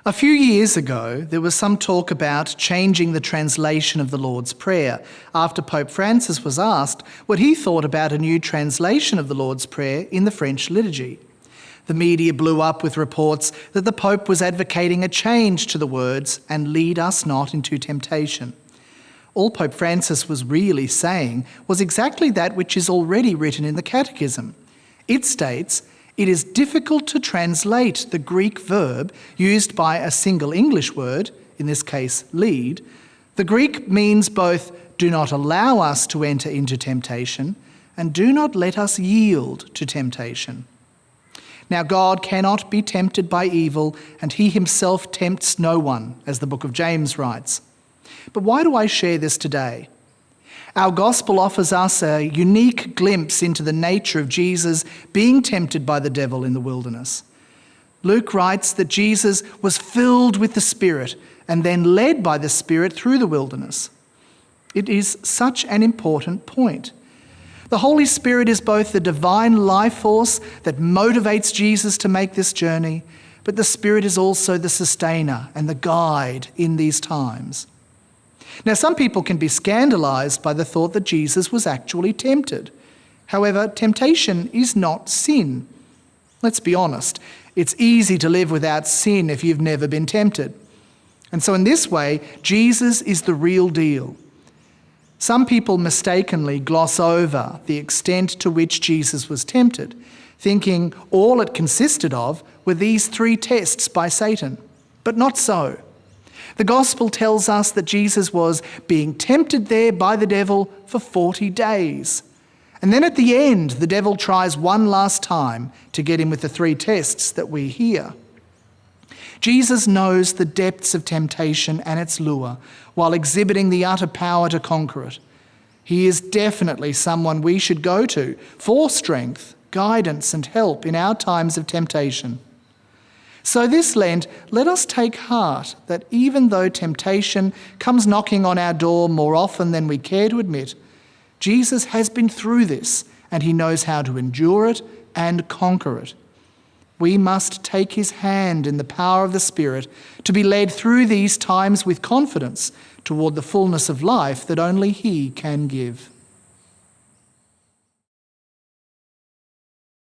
A few years ago, there was some talk about changing the translation of the Lord's Prayer after Pope Francis was asked what he thought about a new translation of the Lord's Prayer in the French liturgy. The media blew up with reports that the Pope was advocating a change to the words, "and lead us not into temptation." All Pope Francis was really saying was exactly that which is already written in the Catechism. It states, "It is difficult to translate the Greek verb used by a single English word, in this case, lead. The Greek means both do not allow us to enter into temptation and do not let us yield to temptation." Now, God cannot be tempted by evil, and he himself tempts no one, as the book of James writes. But why do I share this today? Our gospel offers us a unique glimpse into the nature of Jesus being tempted by the devil in the wilderness. Luke writes that Jesus was filled with the Spirit and then led by the Spirit through the wilderness. It is such an important point. The Holy Spirit is both the divine life force that motivates Jesus to make this journey, but the Spirit is also the sustainer and the guide in these times. Now, some people can be scandalized by the thought that Jesus was actually tempted. However, temptation is not sin. Let's be honest, it's easy to live without sin if you've never been tempted. And so in this way, Jesus is the real deal. Some people mistakenly gloss over the extent to which Jesus was tempted, thinking all it consisted of were these 3 tests by Satan. But not so. The gospel tells us that Jesus was being tempted there by the devil for 40 days. And then at the end, the devil tries one last time to get him with the 3 tests that we hear. Jesus knows the depths of temptation and its lure, while exhibiting the utter power to conquer it. He is definitely someone we should go to for strength, guidance, and help in our times of temptation. So this Lent, let us take heart that even though temptation comes knocking on our door more often than we care to admit, Jesus has been through this and he knows how to endure it and conquer it. We must take his hand in the power of the Spirit to be led through these times with confidence toward the fullness of life that only he can give.